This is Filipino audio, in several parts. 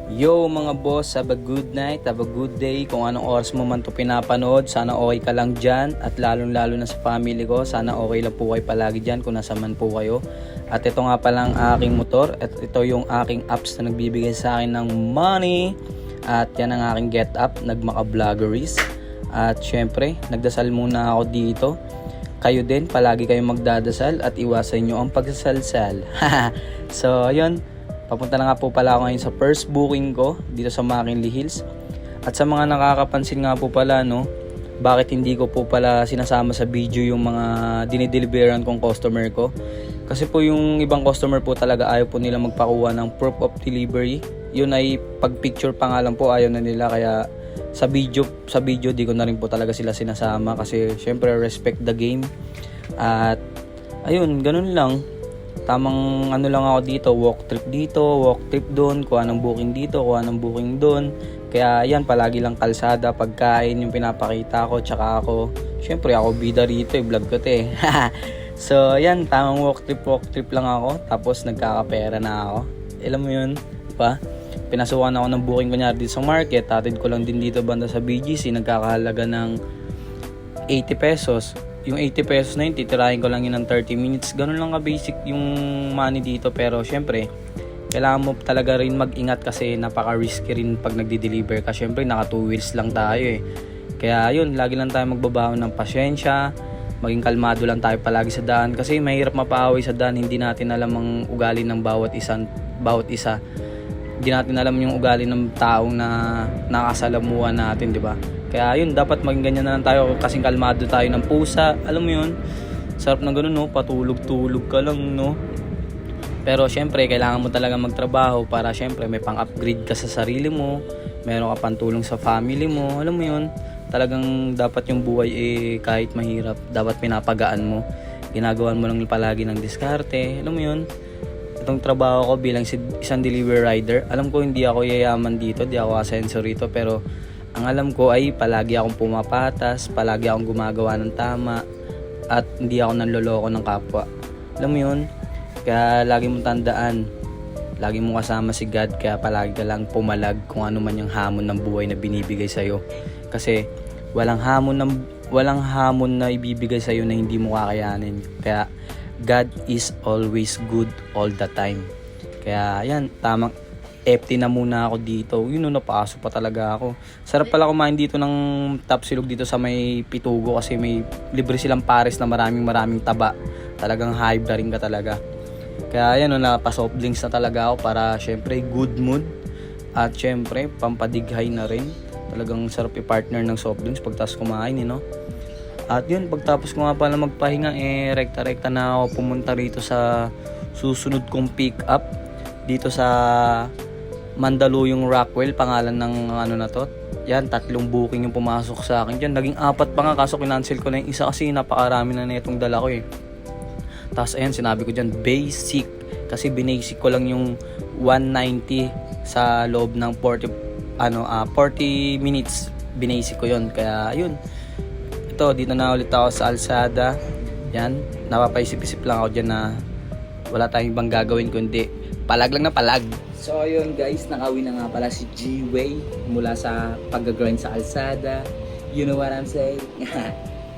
Yo mga boss, have a good night, have a good day. Kung anong oras mo man to pinapanood, sana okay ka lang dyan. At lalong lalo na sa family ko, sana okay lang po kayo palagi dyan kung nasa man po kayo. At ito nga pala ang aking motor. At ito yung aking apps na nagbibigay sa akin ng money. At yan ang aking get up, nagmaka-vloggeries. At syempre, nagdasal muna ako dito. Kayo din, palagi kayong magdadasal at iwasan nyo ang pagsasalsal. So ayun, papunta na nga po pala ako ngayon sa first booking ko dito sa McKinley Hills. At sa mga nakakapansin nga po pala, no, bakit hindi ko po pala sinasama sa video yung mga dinideliveran kong customer ko. Kasi po yung ibang customer po talaga ayaw po nila magpakuha ng proof of delivery. Yun ay pag picture pa nga lang po ayaw na nila, kaya sa video di ko na rin po talaga sila sinasama kasi syempre respect the game. At ayun, ganun lang. Tamang ano lang ako dito, walk trip doon, kuha ng booking dito, kuha ng booking doon. Kaya yan, palagi lang kalsada, pagkain yung pinapakita ko, tsaka ako, syempre ako bida rito, vlog ko te. So yan, tamang walk trip lang ako, tapos nagkakapera na ako. Alam mo yun, diba? Pinasukan ako ng booking kunyari dito sa market, tatid ko lang din dito banda sa BGC, nagkakahalaga ng 80 pesos. Yung 80 pesos na yun, titirahin ko lang yun ng 30 minutes. Ganun lang ka-basic yung money dito. Pero syempre, kailangan mo talaga rin mag-ingat kasi napaka-risky rin pag nagdi-deliver ka. Syempre, naka 2 wheels lang tayo eh. Kaya yun, lagi lang tayo magbabaon ng pasyensya. Maging kalmado lang tayo palagi sa daan. Kasi mahirap mapaaway sa daan. Hindi natin alam ang ugali ng bawat isa. Hindi natin alam yung ugali ng taong na nakasalamuhan natin, di ba? Kaya yun, dapat maging ganyan na lang tayo, kasing kalmado tayo ng pusa. Alam mo yun, sarap na ganun, no? Patulog-tulog ka lang, no? Pero syempre, kailangan mo talaga magtrabaho para syempre may pang-upgrade ka sa sarili mo, meron ka pang tulong sa family mo. Alam mo yun, talagang dapat yung buhay kahit mahirap, dapat pinapagaan mo. Ginagawan mo lang palagi ng diskarte. Alam mo yun, itong trabaho ko bilang isang delivery rider, alam ko hindi ako yayaman dito, di ako asenso rito, pero ang alam ko ay palagi akong pumapatas, palagi akong gumagawa ng tama, at hindi ako nanloloko ng kapwa. Alam mo yun? Kaya lagi mong tandaan, lagi mong kasama si God, kaya palagi ka lang pumalag kung ano man yung hamon ng buhay na binibigay sa'yo. Kasi walang hamon na ibibigay sa'yo na hindi mo kakayanin. Kaya God is always good all the time. Kaya yan, tamang FT na muna ako dito. Yun, napaaso pa talaga ako. Sarap pala kumain dito ng Tapsilog dito sa may Pitugo kasi may libre silang pares na maraming taba. Talagang high na rin ka talaga. Kaya yan, napasoft drinks na talaga ako para syempre good mood. At syempre, pampadighay na rin. Talagang sarap i-partner ng soft drinks pagtas kumain, no? At yun, pagtapos ko nga pala magpahinga, rekta-rekta na ako pumunta rito sa susunod kong pick up dito sa Mandaluyong Rockwell, pangalan ng ano na to. Yan, 3 booking yung pumasok sa akin dyan. Naging 4 pa nga, kaso kinancel ko na yung isa kasi napakarami na itong dala ko eh. Tapos ayan, sinabi ko dyan, basic. Kasi binasic ko lang yung 190 sa loob ng 40 minutes. Binasic ko yon. Kaya yun. Ito, dito na ulit ako sa Alsada. Yan, napapaisip-isip lang ako dyan na wala tayong ibang gagawin kundi palag lang na palag. So ayun guys, nakawin na nga pala si G-Way mula sa pag-grind sa Alsada. You know what I'm saying?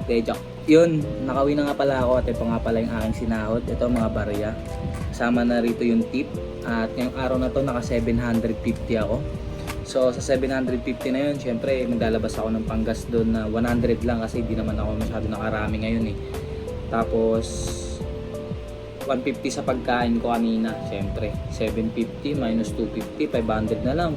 Joke. Yun, nakawin na nga pala ako at ito nga pala yung aking sinahod. Ito mga barya. Kasama na rito yung tip. At ngayong araw na to naka 750 ako. So sa 750 na yun, syempre maglalabas ako ng panggas doon na 100 lang kasi di naman ako masyado nakarami ngayon eh. Tapos 150 sa pagkain ko kanina, syempre 750 minus 250, 500 na lang.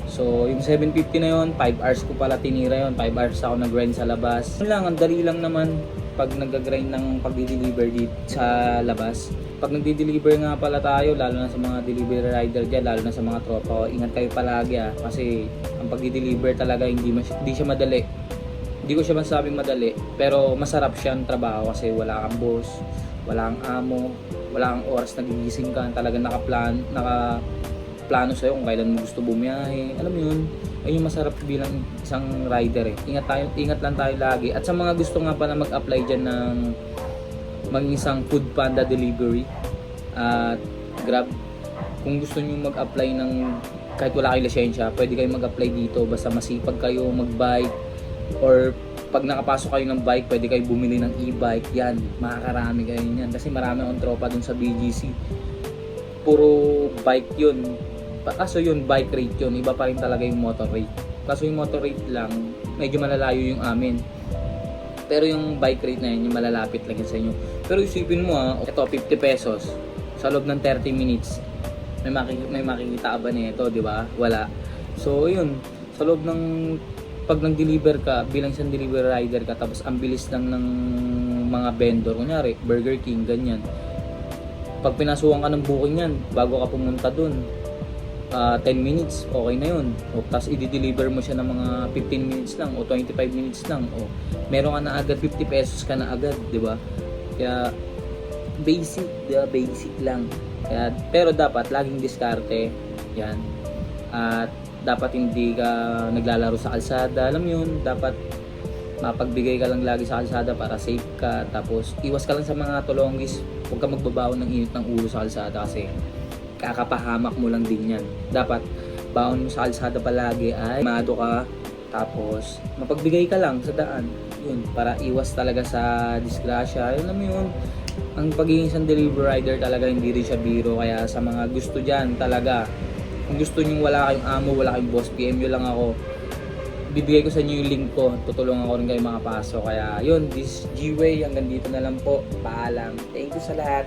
So yung 750 na yun, 5 hours ko pala tinira yun, 5 hours ako nag-grind sa labas. Yun lang, ang dali lang naman pag nag-grind ng pag-deliver dito sa labas. Pag nagdi-deliver nga pala tayo, lalo na sa mga delivery rider dyan, lalo na sa mga tropa, ingat kayo palagi kasi ang pag-deliver talaga hindi siya madali. Hindi ko siya masabing madali, pero masarap siyang trabaho kasi wala kang boss, wala kang amo, wala kang oras na gigising ka, talagang nakaplano sa'yo kung kailan mo gusto bumiyahe. Alam mo yun, ayun yung masarap bilang isang rider eh. Ingat lang tayo lagi. At sa mga gusto nga pala mag-apply dyan ng maging isang food panda delivery at Grab, kung gusto nyo mag-apply ng kahit wala kayong lisensya, pwede kayong mag-apply dito basta masipag kayo mag-bike, or pag nakapasok kayo ng bike, pwede kayo bumili ng e-bike. Yan, makakarami kayo niyan kasi marami akong tropa dun sa BGC, puro bike yun. Kaso yun, bike rate yun, iba pa rin talaga yung motor rate. Kaso yung motor rate lang, medyo malalayo yung amin, pero yung bike rate na yun, yung malalapit lang yun sa inyo. Pero isipin mo ito 50 pesos sa loob ng 30 minutes, may makikita ka ba nito, di ba? Wala. So yun, sa loob ng pag nag-deliver ka, bilang isang delivery rider ka, tapos ang bilis lang ng mga vendor, kunyari Burger King, ganyan, pag pinasukan ka ng booking yan bago ka pumunta dun, 10 minutes, okay na yun. O, tapos i-deliver mo siya ng mga 15 minutes lang o 25 minutes lang, o meron ka na agad 50 pesos ka na agad, di ba? Kaya basic, di ba? Basic lang. Kaya, pero dapat laging diskarte yan, at dapat hindi ka naglalaro sa kalsada. Alam mo yun, dapat mapagbigay ka lang lagi sa kalsada para safe ka. Tapos iwas ka lang sa mga tulonggis, huwag ka magbabaon ng init ng ulo sa kalsada kasi kakapahamak mo lang din yan. Dapat baon mo sa kalsada palagi ay mado ka, tapos mapagbigay ka lang sa daan, yun, para iwas talaga sa disgrasya. Alam mo yun, ang pagiging isang delivery rider talaga hindi rin siya biro. Kaya sa mga gusto dyan talaga, kung gusto nyo wala kayong amo, wala kayong boss, PM nyo lang ako, bibigay ko sa inyo yung link ko, tutulungan ko rin kayo makapasok. Kaya yun, this G-Way, hanggang dito na lang po, paalam, thank you sa lahat.